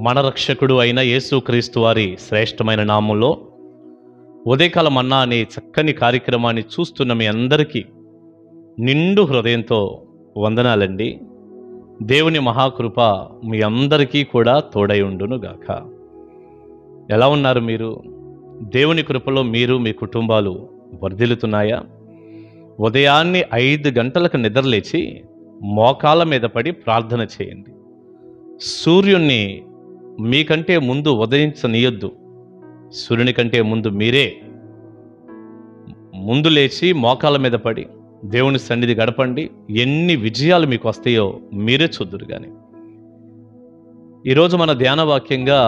మన రక్షకుడు అయిన యేసుక్రీస్తు వారి శ్రేష్టమైన నామంలో ఉదయకాల మన్నా అనే చక్కని కార్యక్రమాన్ని చూస్తున్న మీ అందరికీ నిండు హృదయంతో వందనాలండి. దేవుని మహాకృప మీ అందరికీ కూడా తోడై ఉండునుగాక. ఎలా ఉన్నారు మీరు? దేవుని కృపలో మీరు మీ కుటుంబాలు వర్ధిల్లుతున్నాయా? ఉదయాన్నే 5 గంటలకు నిద్రలేచి మోకాళ్ళ మీద పడి ప్రార్థన చేయండి. సూర్యుణ్ణి మీకంటే ముందు ఉదయించనీయొద్దు. సూర్యుని కంటే ముందు మీరే ముందు లేచి మోకాళ్ళ మీద పడి దేవుని సన్నిధి గడపండి. ఎన్ని విజయాలు మీకు వస్తాయో మీరే చూద్దురు. కానీ ఈరోజు మన ధ్యాన వాక్యంగా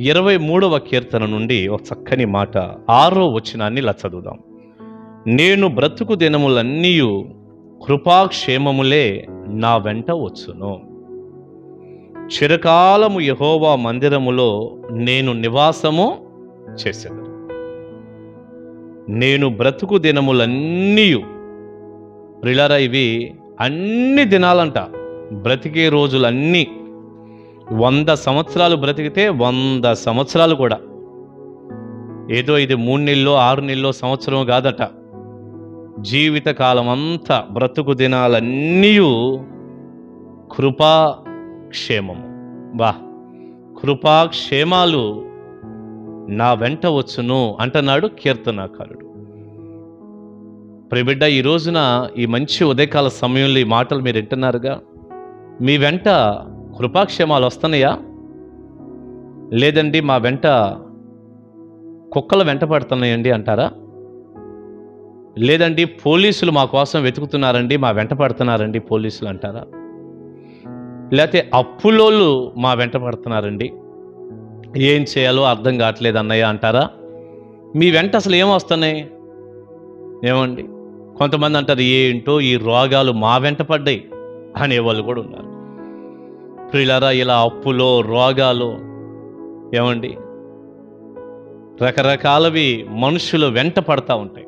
23వ కీర్తన నుండి ఒక చక్కని మాట 6వ వచనాన్ని ఇలా చదువుదాం. నేను బ్రతుకు దినములన్నీ కృపాక్షేమములే నా వెంట వచ్చును. చిరకాలము యెహోవా మందిరములో నేను నివాసము చేసేదను. నేను బ్రతుకు దినములన్నీ, ప్రియులారా, ఇవి అన్ని దినాలంట. బ్రతికే రోజులన్నీ 100 సంవత్సరాలు బ్రతికితే 100 సంవత్సరాలు కూడా, ఏదో ఇది 3 నెలలో 6 నెలలో సంవత్సరం కాదట. జీవితకాలం అంతా బ్రతుకు దినాలన్నీ కృపాక్షేమము. కృపాక్షేమాలు నా వెంట వచ్చును అంటున్నాడు కీర్తనాకారుడు. ప్రియబిడ్డ, ఈ రోజున ఈ మంచి ఉదయకాల సమయంలో ఈ మాటలు మీరు వింటున్నారుగా. మీ వెంట కృపాక్షేమాలు వస్తున్నాయా? లేదండి మా వెంట కుక్కలు వెంట పడుతున్నాయండి అంటారా? లేదండి పోలీసులు మా కోసం వెతుకుతున్నారండి, మా వెంట పడుతున్నారండి పోలీసులు అంటారా? లేకపోతే అప్పులోళ్ళు మా వెంట పడుతున్నారండి, ఏం చేయాలో అర్థం కావట్లేదు అన్నయ్య అంటారా? మీ వెంట అసలు ఏం వస్తున్నాయి? ఏమండి, కొంతమంది అంటారు ఏంటో ఈ రోగాలు మా వెంట పడ్డాయి అనేవాళ్ళు కూడా ఉన్నారు. ప్రియులారా, ఇలా అప్పులో రోగాలు ఏమండి రకరకాలవి మనుషులు వెంట పడతా ఉంటాయి.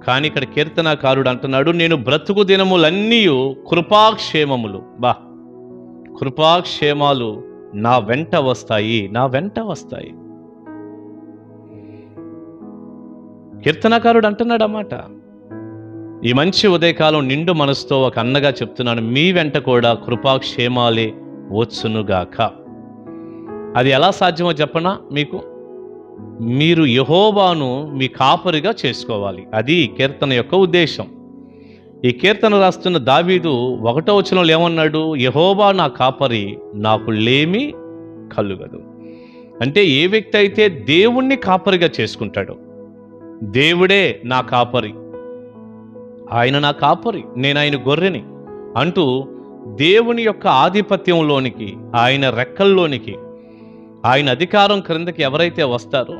కానీ ఇక్కడ కీర్తనాకారుడు అంటున్నాడు, నేను బ్రతుకు దినములన్నీ కృపాక్షేమములు, కృపాక్షేమాలు నా వెంట వస్తాయి, నా వెంట వస్తాయి. కీర్తనాకారుడు అంటున్నాడు అన్నమాట. ఈ మంచి ఉదయకాలం నిండు మనసుతో ఒక అన్నగా చెప్తున్నాను, మీ వెంట కూడా కృపాక్షేమాలే వచ్చునుగాక. అది ఎలా సాధ్యమో చెప్పనా మీకు? మీరు యెహోవాను మీ కాపరిగా చేసుకోవాలి. అది కీర్తన యొక్క ఉద్దేశం. ఈ కీర్తన రాస్తున్న దావీదు 1వ వచనంలో ఏమన్నాడు? యెహోవా నా కాపరి, నాకు లేమి కలుగదు. అంటే ఏ వ్యక్తి అయితే దేవుణ్ణి కాపరిగా చేసుకుంటాడో, దేవుడే నా కాపరి, ఆయన నా కాపరి, నేను ఆయన గొర్రెని అంటూ దేవుని యొక్క ఆధిపత్యంలోనికి, ఆయన రెక్కల్లోనికి, ఆయన అధికారం క్రిందకి ఎవరైతే వస్తారో,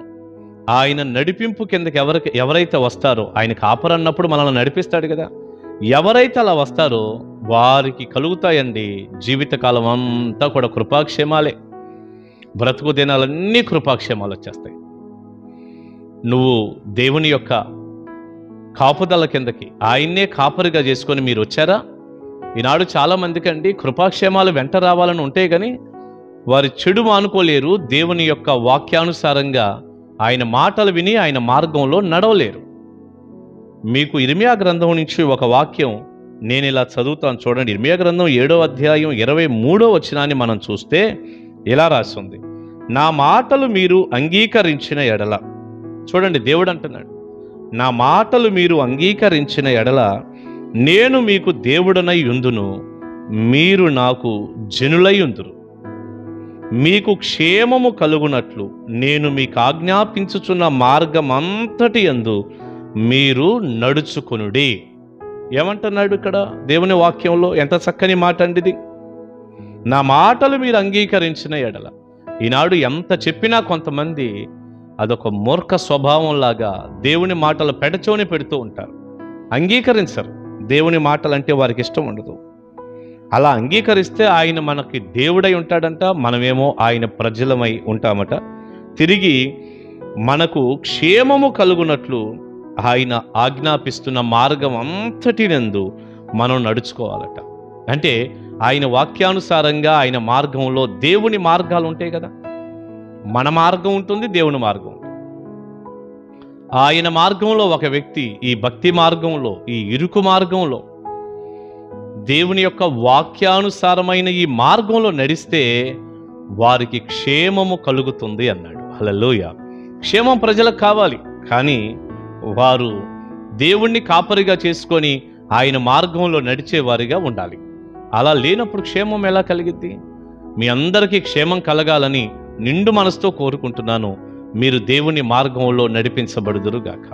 ఆయన నడిపింపు కిందకి ఎవరైతే వస్తారో, ఆయన కాపరి అన్నప్పుడు మనల్ని నడిపిస్తాడు కదా. ఎవరైతే అలా వస్తారో వారికి కలుగుతాయండి జీవితకాలం అంతా కూడా కృపాక్షేమాలే. బ్రతుకు దినాలన్నీ కృపాక్షేమాలు వచ్చేస్తాయి. నువ్వు దేవుని యొక్క కాపుదల కిందకి ఆయన్నే కాపరిగా చేసుకొని మీరు వచ్చారా? ఈనాడు చాలామందికి అండి కృపాక్షేమాలు వెంట రావాలని ఉంటే కానీ వారి చెడు మానుకోలేరు. దేవుని యొక్క వాక్యానుసారంగా ఆయన మాటలు విని ఆయన మార్గంలో నడవలేరు. మీకు ఇర్మియా గ్రంథం నుంచి ఒక వాక్యం నేను ఇలా చదువుతాను చూడండి. ఇర్మియా గ్రంథం 7వ అధ్యాయం 23వ వచనాన్ని మనం చూస్తే ఇలా రాస్తుంది, నా మాటలు మీరు అంగీకరించిన ఎడల. చూడండి, దేవుడు అంటున్నాడు, నా మాటలు మీరు అంగీకరించిన ఎడల నేను మీకు దేవుడనై యుందును, మీరు నాకు జనులై యుందురు. మీకు క్షేమము కలుగునట్లు నేను మీకు ఆజ్ఞాపించుచున్న మార్గమంతటి యందు మీరు నడుచుకొనుడి. ఏమంటున్నాడు ఇక్కడ దేవుని వాక్యంలో? ఎంత చక్కని మాట అండి ఇది. నా మాటలు మీరు అంగీకరించిన ఎడల. ఈనాడు ఎంత చెప్పినా కొంతమంది అదొక మూర్ఖ స్వభావంలాగా దేవుని మాటలు పెడచోని పెడుతూ ఉంటారు, అంగీకరించరు. దేవుని మాటలు అంటే వారికి ఇష్టం ఉండదు. అలా అంగీకరిస్తే ఆయన మనకి దేవుడై ఉంటాడంట, మనమేమో ఆయన ప్రజలమై ఉంటామట. తిరిగి మనకు క్షేమము కలుగునట్లు ఆయన ఆజ్ఞాపిస్తున్న మార్గం అంతటినందు మనం నడుచుకోవాలట. అంటే ఆయన వాక్యానుసారంగా ఆయన మార్గంలో దేవుని మార్గాలు ఉంటాయి కదా. మన మార్గం ఉంటుంది, దేవుని మార్గం ఉంటుంది. ఆయన మార్గంలో ఒక వ్యక్తి ఈ భక్తి మార్గంలో, ఈ ఇరుకు మార్గంలో, దేవుని యొక్క వాక్యానుసారమైన ఈ మార్గంలో నడిస్తే వారికి క్షేమము కలుగుతుంది అన్నాడు. హల్లెలూయా. క్షేమం ప్రజలకు కావాలి, కానీ వారు దేవుణ్ణి కాపరిగా చేసుకొని ఆయన మార్గంలో నడిచేవారిగా ఉండాలి. అలా లేనప్పుడు క్షేమం ఎలా కలిగిద్ది? మీ అందరికీ క్షేమం కలగాలని నిండు మనసుతో కోరుకుంటున్నాను. మీరు దేవుని మార్గంలో నడిపించబడుదురుగాక.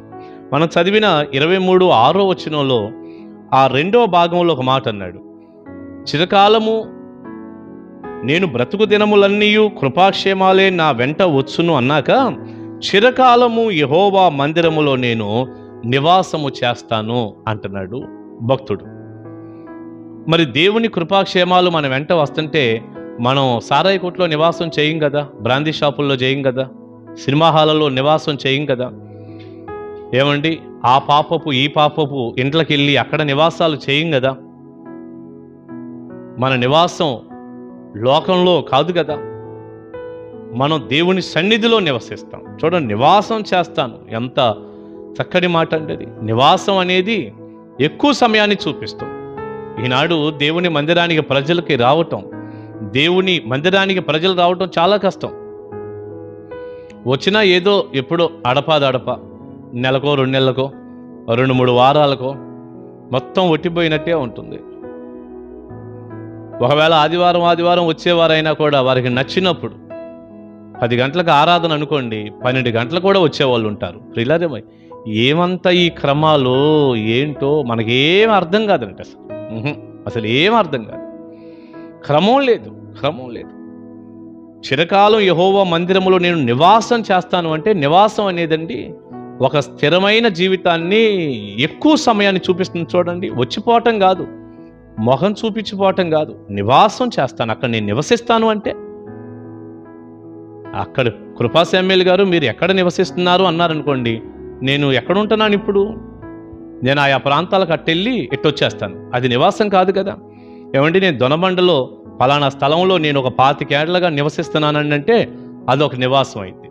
మనం చదివిన 23:6 వచనంలో ఆ 2వ భాగంలో ఒక మాట అన్నాడు. చిరకాలము నేను బ్రతుకు దినములన్నీ కృపాక్షేమాలే నా వెంట వచ్చును అన్నాక, చిరకాలము యెహోవా మందిరములో నేను నివాసము చేస్తాను అంటున్నాడు భక్తుడు. మరి దేవుని కృపాక్షేమాలు మన వెంట వస్తుంటే మనం సారాయి కొట్లో నివాసం చేయం కదా, బ్రాందీ షాపుల్లో చేయం కదా, సినిమా హాలలో నివాసం చేయం కదా. ఏమండి, ఆ పాపపు ఈ పాపపు ఇంట్లోకి వెళ్ళి అక్కడ నివాసాలు చేయం కదా. మన నివాసం లోకంలో కాదు కదా, మనం దేవుని సన్నిధిలో నివసిస్తాం. చూడండి, నివాసం చేస్తాను, ఎంత చక్కటి మాట అంటే అది. నివాసం అనేది ఎక్కువ సమయాన్ని చూపిస్తుంది. ఈనాడు దేవుని మందిరానికి ప్రజలకి రావటం, దేవుని మందిరానికి ప్రజలు రావటం చాలా కష్టం. వచ్చినా ఏదో ఎప్పుడో అడపాదడప, నెలకో 2 నెలలకో 2-3 వారాలకో మొత్తం ఒట్టిపోయినట్టే ఉంటుంది. ఒకవేళ ఆదివారం వచ్చేవారైనా కూడా వారికి నచ్చినప్పుడు 10 గంటలకు ఆరాధన అనుకోండి, 12 గంటలు కూడా వచ్చేవాళ్ళు ఉంటారు. ప్రియులారేమై ఏమంతా ఈ క్రమాలు ఏంటో మనకేం అర్థం కాదంటే అసలు ఏం అర్థం కాదు. క్రమం లేదు. చిరకాలం యెహోవా మందిరములో నేను నివాసం చేస్తాను అంటే, నివాసం అనేదండి ఒక స్థిరమైన జీవితాన్ని, ఎక్కువ సమయాన్ని చూపిస్తుంది. చూడండి, వచ్చిపోవటం కాదు, మొహం చూపించిపోవటం కాదు, నివాసం చేస్తాను, అక్కడ నేను నివసిస్తాను అంటే. అక్కడ కృపాశామ్యులు గారు మీరు ఎక్కడ నివసిస్తున్నారు అన్నారనుకోండి, నేను ఎక్కడ ఉంటున్నాను ఇప్పుడు, నేను ఆయా ప్రాంతాలకు అట్టెళ్ళి ఎట్టొచ్చేస్తాను, అది నివాసం కాదు కదా. ఏమండి, నేను దొనబండలో ఫలానా స్థలంలో నేను ఒక 25 ఏళ్లుగా నివసిస్తున్నానంటే అదొక నివాసం అయింది.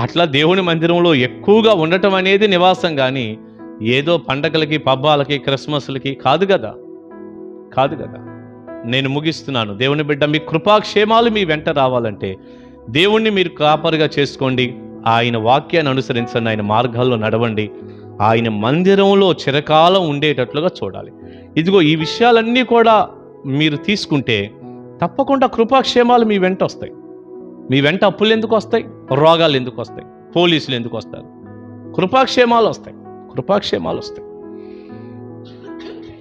అట్లా దేవుని మందిరంలో ఎక్కువగా ఉండటం అనేది నివాసం, కానీ ఏదో పండగలకి, పబ్బాలకి, క్రిస్మస్లకి కాదు కదా. నేను ముగిస్తున్నాను. దేవుని బిడ్డ, మీ కృపాక్షేమాలు మీ వెంట రావాలంటే దేవుణ్ణి మీరు కాపరిగా చేసుకోండి, ఆయన వాక్యాన్ని అనుసరించండి, ఆయన మార్గాల్లో నడవండి, ఆయన మందిరంలో చిరకాలం ఉండేటట్లుగా చూడాలి. ఇదిగో ఈ విషయాలన్నీ కూడా మీరు తీసుకుంటే తప్పకుండా కృపాక్షేమాలు మీ వెంట వస్తాయి. మీ వెంట అప్పులు ఎందుకు వస్తాయి? రోగాలు ఎందుకు వస్తాయి? పోలీసులు ఎందుకు వస్తారు? కృపాక్షేమాలు వస్తాయి.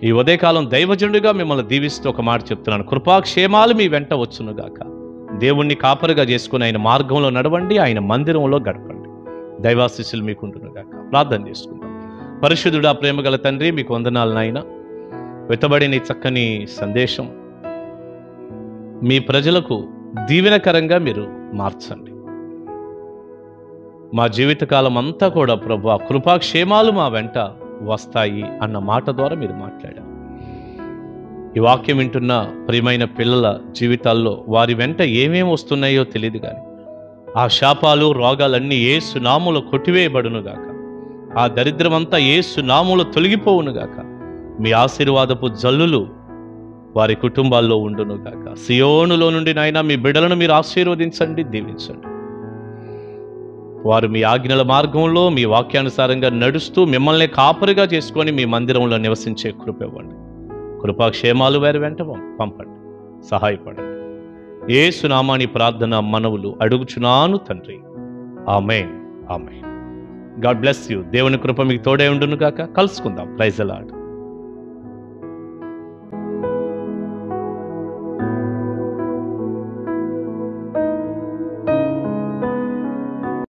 ఈ ఉదయకాలం దైవజనుడిగా మిమ్మల్ని దీవిస్తూ ఒక మాట చెప్తున్నాను. కృపాక్షేమాలు మీ వెంట వచ్చునుగాక. దేవుణ్ణి కాపరిగా చేసుకుని ఆయన మార్గంలో నడవండి, ఆయన మందిరంలో గడపండి. దైవాశీస్సులు మీకుంటునుగాక. ప్రార్థన చేసుకుందాం. పరిశుద్ధుడా, ప్రేమగల తండ్రి, మీకు వందనాలు నాయన. వెతబడిన చక్కని సందేశం మీ ప్రజలకు దీవెనకరంగా మీరు మార్చండి. మా జీవితకాలం అంతా కూడా ప్రభువా కృపాక్షేమాలు మా వెంట వస్తాయి అన్న మాట ద్వారా మీరు మాట్లాడారు. ఈ వాక్యం వింటున్న ప్రియమైన పిల్లల జీవితాల్లో వారి వెంట ఏమేమి వస్తున్నాయో తెలియదు, కానీ ఆ శాపాలు, రోగాలన్నీ యేసు నామములో కొట్టివేయబడునుగాక. ఆ దరిద్రమంతా యేసు నామములో తొలగిపోవునుగాక. మీ ఆశీర్వాదపు జల్లులు వారి కుటుంబాల్లో ఉండునుగాక. సియోనులో నుండి నాయన మీ బిడ్డలను మీరు ఆశీర్వదించండి, దీవించండి. వారు మీ ఆజ్ఞల మార్గంలో మీ వాక్యానుసారంగా నడుస్తూ మిమ్మల్ని కాపరిగా చేసుకొని మీ మందిరంలో నివసించే కృప ఇవ్వండి. కృపాక్షేమాలు వారి వెంట పంపండి, సహాయపడండి. యేసు నామాని ప్రార్థన మనవులు అడుగుచున్నాను తండ్రి. ఆమేన్. God bless you. దేవుని కృప మీకు తోడే ఉండును గాక. కలుసుకుందాం. Praise the lord.